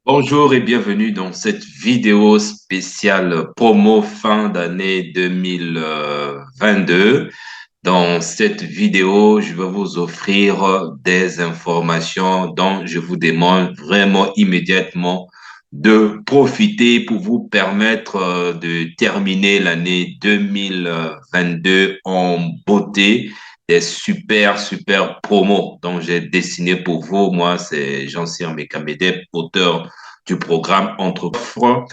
Bonjour et bienvenue dans cette vidéo spéciale promo fin d'année 2022. Dans cette vidéo, je vais vous offrir des informations dont je vous demande vraiment immédiatement de profiter pour vous permettre de terminer l'année 2022 en beauté. Des super promos dont j'ai dessiné pour vous. Moi, c'est Jean-Cyr Mekamede, auteur du programme Entre offres.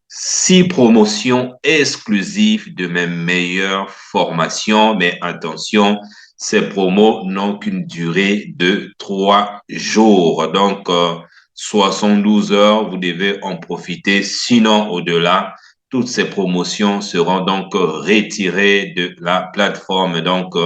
6 promotions exclusives de mes meilleures formations. Mais attention, ces promos n'ont qu'une durée de 3 jours. Donc, 72 heures, vous devez en profiter. Sinon, au-delà, toutes ces promotions seront donc retirées de la plateforme. Donc,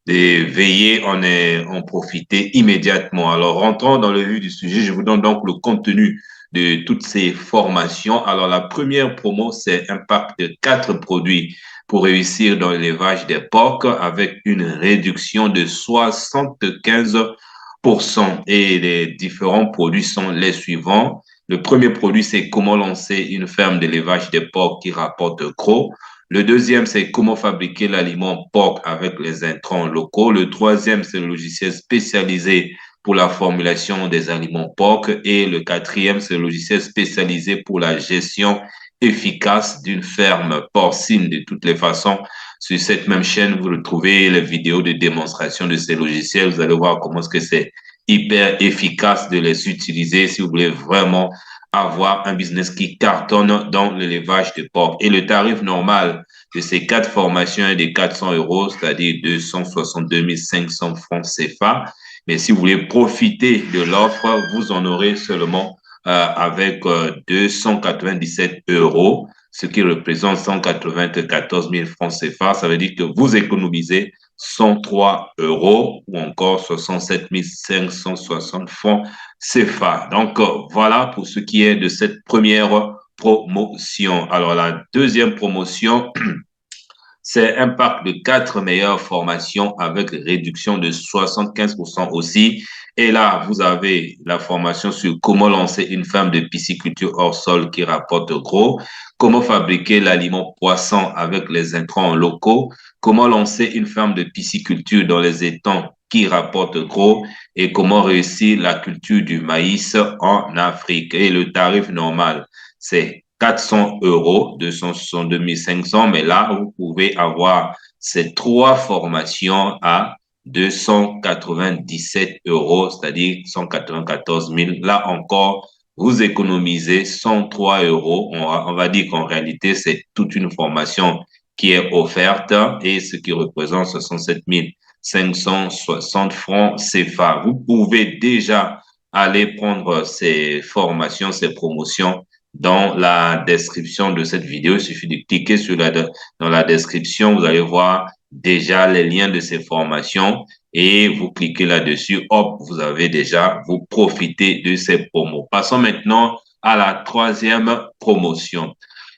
veiller en profiter immédiatement. Alors, rentrons dans le vif du sujet. Je vous donne donc le contenu de toutes ces formations. Alors, la première promo, c'est un pack de 4 produits pour réussir dans l'élevage des porcs avec une réduction de 75%. Et les différents produits sont les suivants. Le premier produit, c'est comment lancer une ferme d'élevage des porcs qui rapporte gros. Le deuxième, c'est comment fabriquer l'aliment porc avec les intrants locaux. Le troisième, c'est le logiciel spécialisé pour la formulation des aliments porc. Et le quatrième, c'est le logiciel spécialisé pour la gestion efficace d'une ferme porcine. De toutes les façons, sur cette même chaîne, vous retrouvez les vidéos de démonstration de ces logiciels. Vous allez voir comment est-ce que c'est hyper efficace de les utiliser si vous voulez vraiment avoir un business qui cartonne dans l'élevage de porc. Et le tarif normal de ces 4 formations est de 400 euros, c'est-à-dire 262 500 francs CFA. Mais si vous voulez profiter de l'offre, vous en aurez seulement avec 297 euros, ce qui représente 194 000 francs CFA. Ça veut dire que vous économisez 103 euros ou encore 67 560 francs CFA. Donc, voilà pour ce qui est de cette première promotion. Alors, la deuxième promotion, c'est un pack de 4 meilleures formations avec réduction de 75% aussi. Et là, vous avez la formation sur comment lancer une ferme de pisciculture hors sol qui rapporte gros, comment fabriquer l'aliment poisson avec les intrants locaux, comment lancer une ferme de pisciculture dans les étangs qui rapporte gros et comment réussir la culture du maïs en Afrique. Et le tarif normal, c'est 400 euros, 262 500, mais là, vous pouvez avoir ces 3 formations à 297 euros, c'est-à-dire 194 000. Là encore, vous économisez 103 euros. On va dire qu'en réalité, c'est toute une formation qui est offerte et ce qui représente 67 560 francs CFA. Vous pouvez déjà aller prendre ces formations, ces promotions dans la description de cette vidéo. Il suffit de cliquer dans la description. Vous allez voir déjà les liens de ces formations et vous cliquez là-dessus. Hop, vous avez déjà, vous profitez de ces promos. Passons maintenant à la troisième promotion.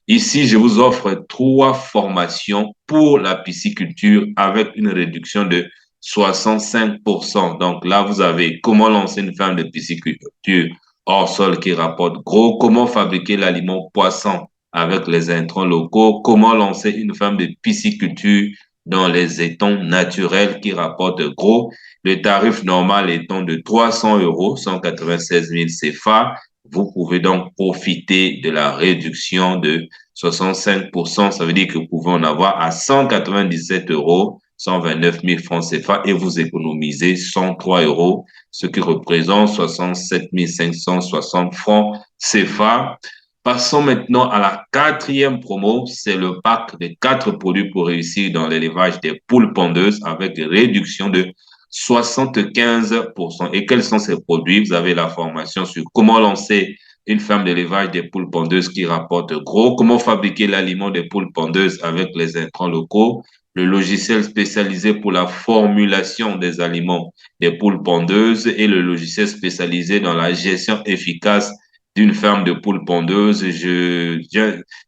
Ici, je vous offre 3 formations pour la pisciculture avec une réduction de 65%. Donc là, vous avez comment lancer une ferme de pisciculture hors sol qui rapporte gros, comment fabriquer l'aliment poisson avec les intrants locaux, comment lancer une ferme de pisciculture dans les étangs naturels qui rapportent gros, le tarif normal étant de 300 euros, 196 000 CFA. Vous pouvez donc profiter de la réduction de 65%. Ça veut dire que vous pouvez en avoir à 197 euros, 129 000 francs CFA et vous économisez 103 euros, ce qui représente 67 560 francs CFA. Passons maintenant à la quatrième promo. C'est le pack de 4 produits pour réussir dans l'élevage des poules pondeuses avec réduction de 75%. Et quels sont ces produits? Vous avez la formation sur comment lancer une ferme d'élevage des poules pondeuses qui rapporte gros, comment fabriquer l'aliment des poules pondeuses avec les intrants locaux, le logiciel spécialisé pour la formulation des aliments des poules pondeuses et le logiciel spécialisé dans la gestion efficace d'une ferme de poules pondeuses.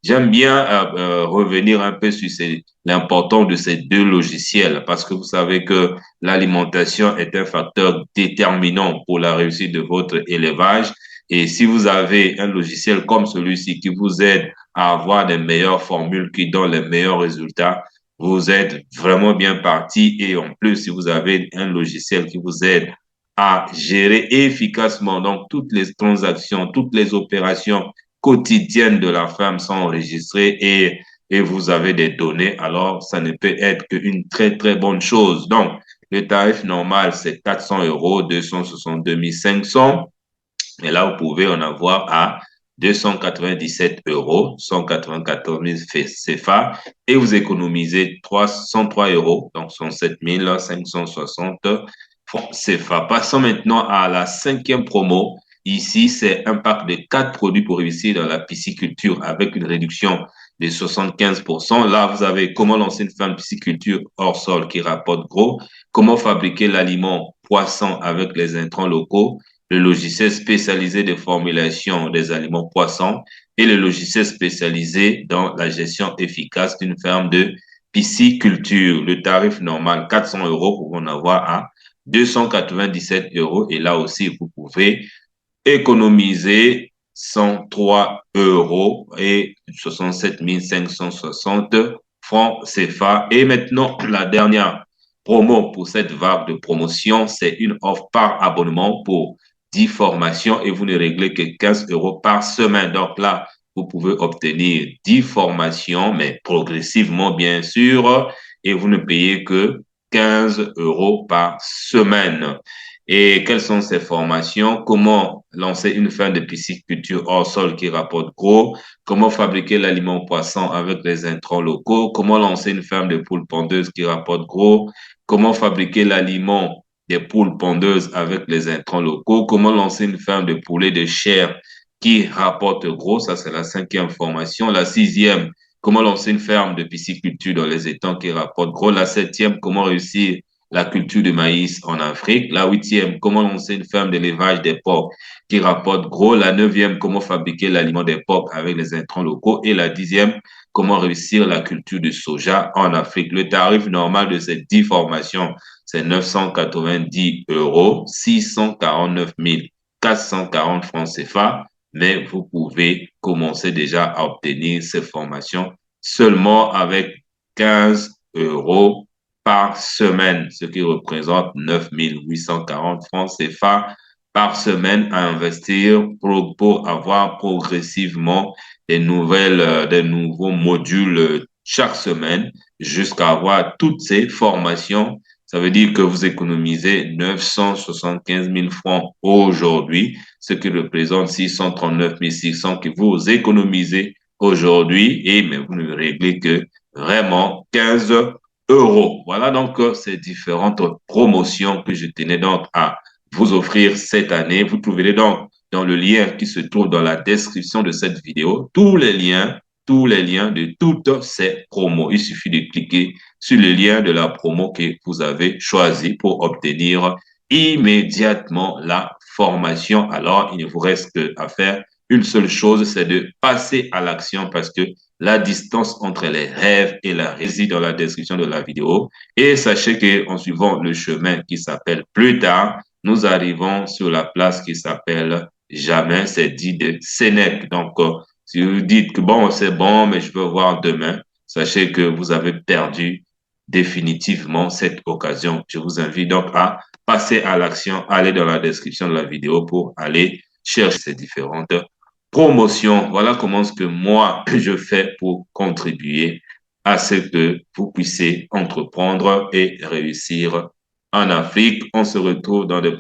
J'aime bien revenir un peu sur l'importance de ces 2 logiciels parce que vous savez que l'alimentation est un facteur déterminant pour la réussite de votre élevage. Et si vous avez un logiciel comme celui-ci qui vous aide à avoir des meilleures formules qui donnent les meilleurs résultats, vous êtes vraiment bien parti. Et en plus, si vous avez un logiciel qui vous aide à gérer efficacement donc toutes les transactions, toutes les opérations quotidiennes de la ferme sont enregistrées et vous avez des données, alors ça ne peut être qu'une très, très bonne chose. Donc, le tarif normal, c'est 400 euros, 262 500. Et là, vous pouvez en avoir à 297 euros, 194 000 CFA, et vous économisez 303 euros, donc 107 560 francs CFA. Passons maintenant à la cinquième promo. Ici, c'est un pack de 4 produits pour réussir dans la pisciculture avec une réduction de 75%. Là, vous avez comment lancer une ferme pisciculture hors sol qui rapporte gros, comment fabriquer l'aliment poisson avec les intrants locaux, le logiciel spécialisé de formulation des aliments poissons et le logiciel spécialisé dans la gestion efficace d'une ferme de pisciculture. Le tarif normal, 400 euros, pour en avoir à 297 euros. Et là aussi, vous pouvez économiser 103 euros et 67 560 francs CFA. Et maintenant, la dernière promo pour cette vague de promotion, c'est une offre par abonnement pour 10 formations et vous ne réglez que 15 euros par semaine. Donc là, vous pouvez obtenir 10 formations, mais progressivement, bien sûr, et vous ne payez que 15 euros par semaine. Et quelles sont ces formations? Comment lancer une ferme de pisciculture hors sol qui rapporte gros? Comment fabriquer l'aliment poisson avec les intrants locaux? Comment lancer une ferme de poules pondeuses qui rapporte gros? Comment fabriquer l'aliment des poules pondeuses avec les intrants locaux? Comment lancer une ferme de poulets de chair qui rapporte gros? Ça, c'est la cinquième formation. La sixième, comment lancer une ferme de pisciculture dans les étangs qui rapporte gros? La septième, comment réussir la culture de maïs en Afrique. La huitième, comment lancer une ferme d'élevage des porcs qui rapporte gros. La neuvième, comment fabriquer l'aliment des porcs avec les intrants locaux. Et la dixième, comment réussir la culture du soja en Afrique. Le tarif normal de ces 10 formations, c'est 990 euros, 649 440 francs CFA. Mais vous pouvez commencer déjà à obtenir ces formations seulement avec 15 euros par semaine, ce qui représente 9 840 francs CFA par semaine à investir pour avoir progressivement des nouveaux modules chaque semaine jusqu'à avoir toutes ces formations. Ça veut dire que vous économisez 975 000 francs aujourd'hui, ce qui représente 639 600 que vous économisez aujourd'hui et mais vous ne réglez que vraiment 15 euros. Voilà donc ces différentes promotions que je tenais donc à vous offrir cette année. Vous trouverez donc dans le lien qui se trouve dans la description de cette vidéo tous les liens de toutes ces promos. Il suffit de cliquer sur le lien de la promo que vous avez choisi pour obtenir immédiatement la formation. Alors, il ne vous reste qu'à faire une seule chose, c'est de passer à l'action parce que la distance entre les rêves et la réside dans la description de la vidéo. Et sachez qu'en suivant le chemin qui s'appelle plus tard, nous arrivons sur la place qui s'appelle jamais, c'est dit de Sénèque. Donc, si vous dites que bon, c'est bon, mais je veux voir demain, sachez que vous avez perdu définitivement cette occasion. Je vous invite donc à passer à l'action, aller dans la description de la vidéo pour aller chercher ces différentes promotions. Voilà comment ce que moi je fais pour contribuer à ce que vous puissiez entreprendre et réussir en Afrique. On se retrouve dans des